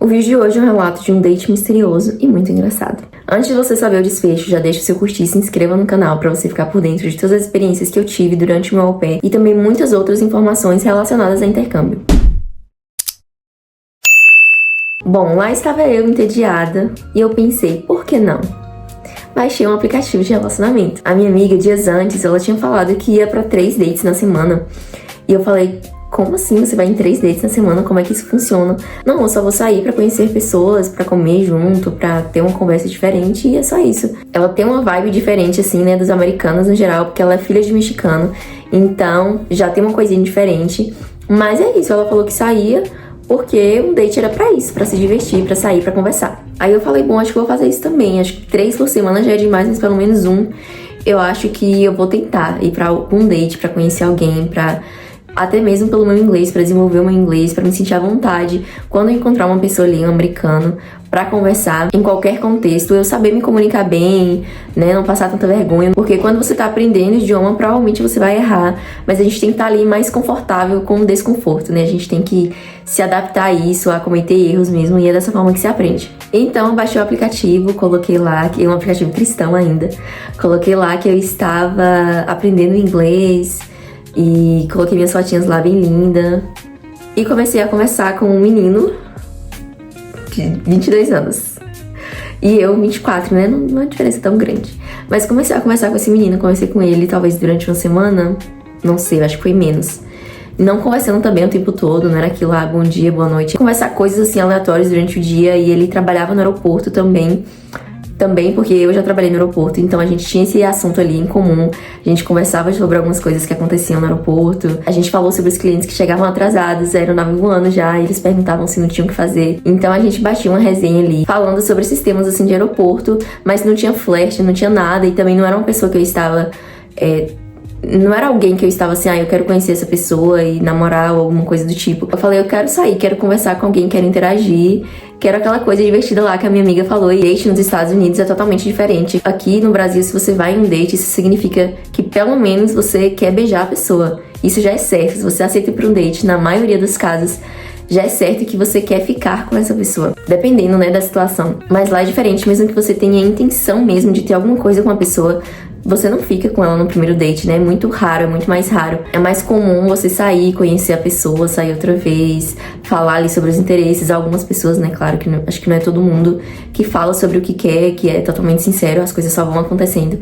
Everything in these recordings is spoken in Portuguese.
O vídeo de hoje é um relato de um date misterioso e muito engraçado. Antes de você saber o desfecho, já deixa o seu curtir e se inscreva no canal para você ficar por dentro de todas as experiências que eu tive durante o meu au pair e também muitas outras informações relacionadas a intercâmbio. Bom, lá estava eu entediada e eu pensei, por que não? Baixei um aplicativo de relacionamento. A minha amiga, dias antes, ela tinha falado que ia pra 3 dates na semana. E eu falei, como assim você vai em 3 dates na semana? Como é que isso funciona? Não, eu só vou sair pra conhecer pessoas, pra comer junto, pra ter uma conversa diferente e é só isso. Ela tem uma vibe diferente, assim, né, dos americanos no geral, porque ela é filha de mexicano. Então, já tem uma coisinha diferente. Mas é isso, ela falou que saía porque um date era pra isso, pra se divertir, pra sair, pra conversar. Aí eu falei, bom, acho que eu vou fazer isso também. Acho que 3 por semana já é demais, mas pelo menos um. Eu acho que eu vou tentar ir pra um date, pra conhecer alguém, pra até mesmo pelo meu inglês, pra desenvolver o meu inglês, pra me sentir à vontade quando eu encontrar uma pessoa ali, um americano, pra conversar em qualquer contexto, eu saber me comunicar bem, né, não passar tanta vergonha, porque quando você tá aprendendo idioma, provavelmente você vai errar, mas a gente tem que estar ali mais confortável com o desconforto, né, a gente tem que se adaptar a isso, a cometer erros mesmo, e é dessa forma que se aprende. Então eu baixei o aplicativo, coloquei lá, que é um aplicativo cristão ainda, coloquei lá que eu estava aprendendo inglês, e coloquei minhas fotinhas lá bem linda. E comecei a conversar com um menino de 22 anos. E eu, 24, né? Não é uma diferença tão grande. Mas comecei a conversar com esse menino, conversei com ele talvez durante uma semana. Não sei, eu acho que foi menos. Não conversando também o tempo todo, não era aquilo lá, bom dia, boa noite. Conversar coisas assim aleatórias durante o dia. E ele trabalhava no aeroporto também. Também porque eu já trabalhei no aeroporto, então a gente tinha esse assunto ali em comum. A gente conversava sobre algumas coisas que aconteciam no aeroporto. A gente falou sobre os clientes que chegavam atrasados, a aeronave voando já, e eles perguntavam se não tinham o que fazer. Então a gente batia uma resenha ali, falando sobre sistemas assim de aeroporto, mas não tinha flerte, não tinha nada, e também não era uma pessoa que eu estava... Não era alguém que eu estava assim, eu quero conhecer essa pessoa e namorar ou alguma coisa do tipo. Eu falei, eu quero sair, quero conversar com alguém, quero interagir, quero aquela coisa divertida lá que a minha amiga falou. E date nos Estados Unidos é totalmente diferente. Aqui no Brasil, se você vai em um date, isso significa que pelo menos você quer beijar a pessoa. Isso já é certo. Se você aceita ir pra um date, na maioria dos casos, já é certo que você quer ficar com essa pessoa. Dependendo, né, da situação. Mas lá é diferente, mesmo que você tenha a intenção mesmo de ter alguma coisa com a pessoa, você não fica com ela no primeiro date, né? É muito raro, é muito mais raro. É mais comum você sair, conhecer a pessoa, sair outra vez, falar ali sobre os interesses. Algumas pessoas, né? Claro que não, acho que não é todo mundo que fala sobre o que quer, que é totalmente sincero, as coisas só vão acontecendo.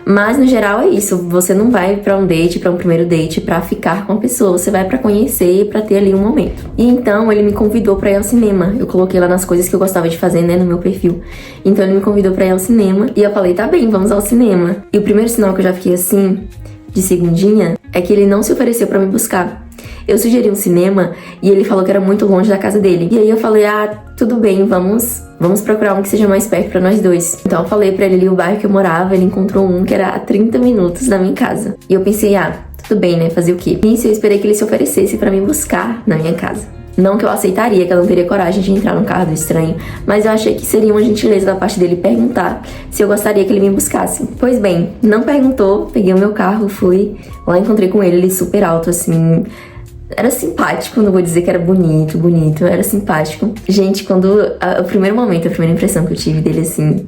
Mas, no geral, é isso. Você não vai pra um date, pra um primeiro date, pra ficar com a pessoa. Você vai pra conhecer e pra ter ali um momento. E então, ele me convidou pra ir ao cinema. Eu coloquei lá nas coisas que eu gostava de fazer, né, no meu perfil. Então, ele me convidou pra ir ao cinema. E eu falei, tá bem, vamos ao cinema. E o primeiro sinal que eu já fiquei assim, de segundinha, é que ele não se ofereceu pra me buscar. Eu sugeri um cinema e ele falou que era muito longe da casa dele. E aí eu falei, tudo bem, vamos procurar um que seja mais perto pra nós dois. Então eu falei pra ele ali o bairro que eu morava, ele encontrou um que era a 30 minutos da minha casa. E eu pensei, tudo bem, né, fazer o quê? Nisso eu esperei que ele se oferecesse pra me buscar na minha casa. Não que eu aceitaria, que eu não teria coragem de entrar no carro do estranho, mas eu achei que seria uma gentileza da parte dele perguntar se eu gostaria que ele me buscasse. Pois bem, não perguntou, peguei o meu carro, fui, lá encontrei com ele super alto, assim... Era simpático, não vou dizer que era bonito, era simpático. Gente, o primeiro momento, a primeira impressão que eu tive dele, assim,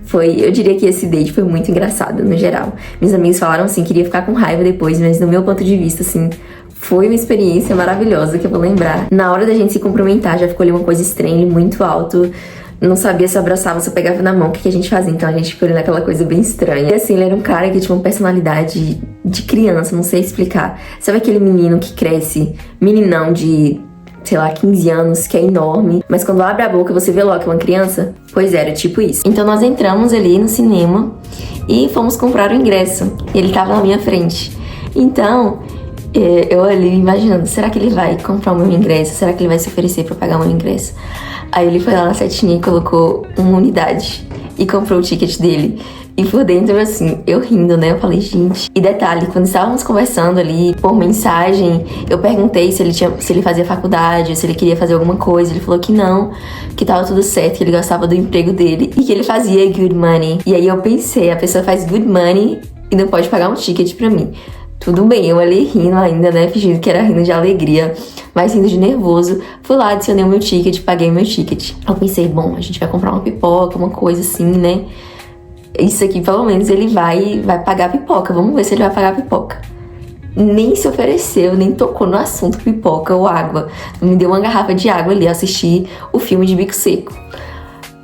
foi... Eu diria que esse date foi muito engraçado, no geral. Meus amigos falaram, assim, que iria ficar com raiva depois, mas no meu ponto de vista, assim... Foi uma experiência maravilhosa que eu vou lembrar. Na hora da gente se cumprimentar, já ficou ali uma coisa estranha, ele muito alto. Não sabia se abraçava, se eu pegava na mão, o que a gente fazia. Então a gente ficou ali naquela coisa bem estranha. E assim, ele era um cara que tinha uma personalidade de criança, não sei explicar. Sabe aquele menino que cresce, meninão de, sei lá, 15 anos, que é enorme, mas quando abre a boca você vê logo que é uma criança? Pois era, tipo isso. Então nós entramos ali no cinema e fomos comprar o ingresso. E ele tava na minha frente. Então... eu ali imaginando, será que ele vai comprar o meu ingresso? Será que ele vai se oferecer pra pagar o meu ingresso? Aí ele foi lá na setinha e colocou uma unidade e comprou o ticket dele. E por dentro, assim, eu rindo, né? Eu falei, gente... E detalhe, quando estávamos conversando ali por mensagem, eu perguntei se ele fazia faculdade, se ele queria fazer alguma coisa. Ele falou que não, que tava tudo certo, que ele gostava do emprego dele e que ele fazia good money. E aí eu pensei, a pessoa faz good money e não pode pagar um ticket pra mim. Tudo bem, eu ali rindo ainda, né? Fingindo que era rindo de alegria, mas rindo de nervoso. Fui lá, adicionei o meu ticket, paguei o meu ticket. Eu pensei, bom, a gente vai comprar uma pipoca, uma coisa assim, né? Isso aqui, pelo menos, ele vai pagar a pipoca. Vamos ver se ele vai pagar a pipoca. Nem se ofereceu, nem tocou no assunto pipoca ou água. Me deu uma garrafa de água ali, assisti o filme de Bico Seco.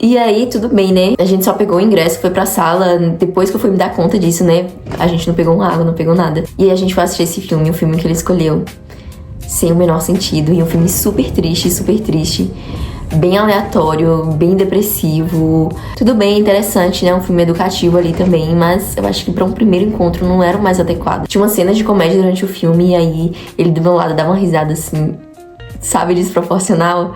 E aí, tudo bem, né? A gente só pegou o ingresso, foi pra sala. Depois que eu fui me dar conta disso, né? A gente não pegou uma água, não pegou nada. E aí a gente foi assistir esse filme, o filme que ele escolheu. Sem o menor sentido. E um filme super triste, bem aleatório, bem depressivo. Tudo bem, interessante, né? Um filme educativo ali também, mas eu acho que pra um primeiro encontro não era o mais adequado. Tinha uma cena de comédia durante o filme e aí ele do meu lado dava uma risada assim, sabe, desproporcional.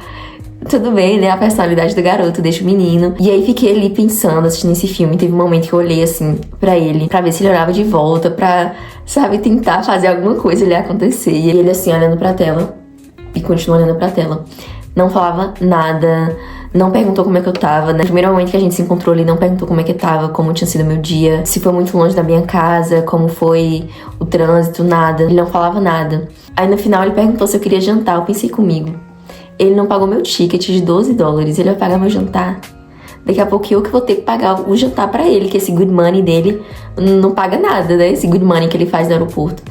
Tudo bem, né? A personalidade do garoto deixa o menino. E aí fiquei ali pensando, assistindo esse filme. Teve um momento que eu olhei assim pra ele, pra ver se ele olhava de volta, pra, sabe, tentar fazer alguma coisa ali acontecer. E ele assim, olhando pra tela. E continuou olhando pra tela. Não falava nada, não perguntou como é que eu tava, né? No primeiro momento que a gente se encontrou ali, não perguntou como é que eu tava, como tinha sido meu dia, se foi muito longe da minha casa, como foi o trânsito, nada. Ele não falava nada. Aí no final ele perguntou se eu queria jantar, eu pensei comigo. Ele não pagou meu ticket de $12, ele vai pagar meu jantar. Daqui a pouco eu que vou ter que pagar o jantar pra ele, que esse good money dele não paga nada, né? Esse good money que ele faz no aeroporto.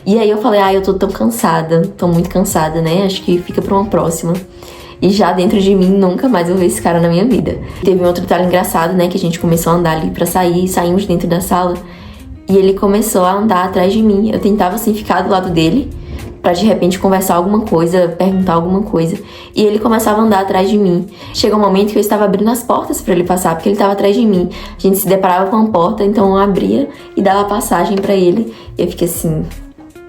E aí eu falei, eu tô tão cansada, tô muito cansada, né? Acho que fica pra uma próxima. E já dentro de mim, nunca mais vou ver esse cara na minha vida. Teve um outro detalhe engraçado, né? Que a gente começou a andar ali pra sair, saímos dentro da sala. E ele começou a andar atrás de mim. Eu tentava, assim, ficar do lado dele, pra de repente conversar alguma coisa, perguntar alguma coisa. E ele começava a andar atrás de mim. Chegou um momento que eu estava abrindo as portas pra ele passar, porque ele estava atrás de mim. A gente se deparava com uma porta, então eu abria e dava passagem pra ele. E eu fiquei assim,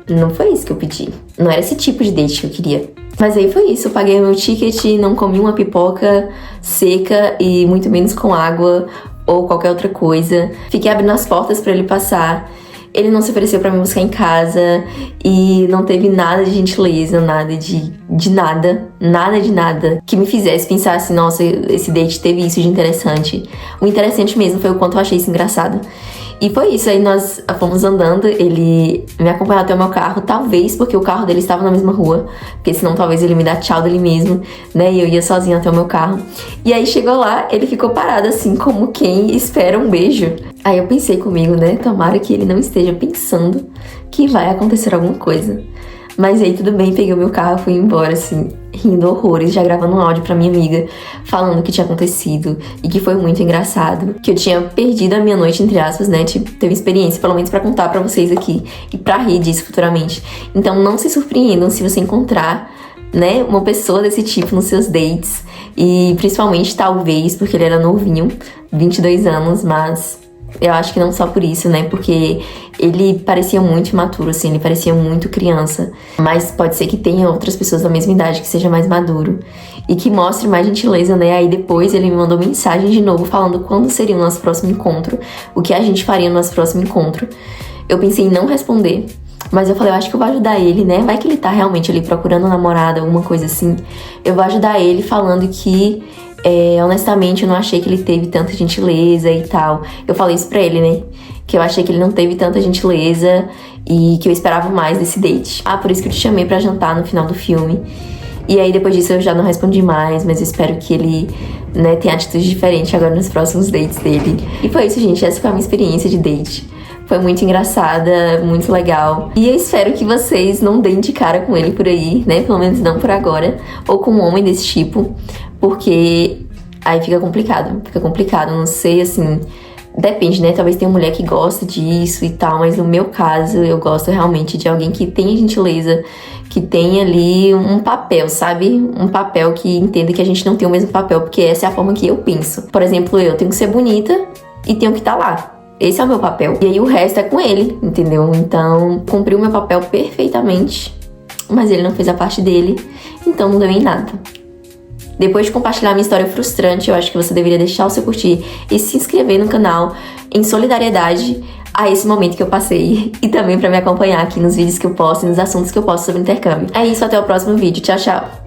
não foi isso que eu pedi. Não era esse tipo de date que eu queria. Mas aí foi isso, eu paguei meu ticket, não comi uma pipoca seca e muito menos com água ou qualquer outra coisa. Fiquei abrindo as portas pra ele passar. Ele não se ofereceu pra me buscar em casa e não teve nada de gentileza, nada de nada que me fizesse pensar assim, nossa, esse date teve isso de interessante. O interessante mesmo foi o quanto eu achei isso engraçado. E foi isso, aí nós fomos andando, ele me acompanhou até o meu carro, talvez porque o carro dele estava na mesma rua, porque senão talvez ele me dá tchau dele mesmo, né, e eu ia sozinha até o meu carro. E aí chegou lá, ele ficou parado assim, como quem espera um beijo. Aí eu pensei comigo, né, tomara que ele não esteja pensando que vai acontecer alguma coisa. Mas aí tudo bem, peguei o meu carro e fui embora, assim, rindo horrores, já gravando um áudio pra minha amiga, falando o que tinha acontecido e que foi muito engraçado, que eu tinha perdido a minha noite, entre aspas, né, teve experiência, pelo menos pra contar pra vocês aqui e pra rir disso futuramente. Então não se surpreendam se você encontrar, né, uma pessoa desse tipo nos seus dates e principalmente, talvez, porque ele era novinho, 22 anos, mas eu acho que não só por isso, né? Porque ele parecia muito imaturo, assim, ele parecia muito criança. Mas pode ser que tenha outras pessoas da mesma idade que seja mais maduro e que mostre mais gentileza, né? Aí depois ele me mandou mensagem de novo falando quando seria o nosso próximo encontro, o que a gente faria no nosso próximo encontro. Eu pensei em não responder, mas eu falei, eu acho que eu vou ajudar ele, né? Vai que ele tá realmente ali procurando um namorado, alguma coisa assim. Eu vou ajudar ele falando que honestamente, eu não achei que ele teve tanta gentileza e tal. Eu falei isso pra ele, né? Que eu achei que ele não teve tanta gentileza e que eu esperava mais desse date. Por isso que eu te chamei pra jantar no final do filme. E aí, depois disso, eu já não respondi mais, mas eu espero que ele, né, tenha atitude diferente agora nos próximos dates dele. E foi isso, gente. Essa foi a minha experiência de date. Foi muito engraçada, muito legal. E eu espero que vocês não deem de cara com ele por aí, né? Pelo menos não por agora. Ou com um homem desse tipo. Porque aí fica complicado, não sei, assim, depende, né, talvez tenha uma mulher que gosta disso e tal, mas no meu caso, eu gosto realmente de alguém que tenha gentileza, que tenha ali um papel, sabe, um papel que entenda que a gente não tem o mesmo papel, porque essa é a forma que eu penso. Por exemplo, eu tenho que ser bonita e tenho que estar lá. Esse é o meu papel. E aí o resto é com ele, entendeu? Então, cumpri o meu papel perfeitamente, mas ele não fez a parte dele, então não deu em nada. Depois de compartilhar minha história frustrante, eu acho que você deveria deixar o seu curtir e se inscrever no canal em solidariedade a esse momento que eu passei e também pra me acompanhar aqui nos vídeos que eu posto e nos assuntos que eu posto sobre intercâmbio. É isso, até o próximo vídeo. Tchau, tchau!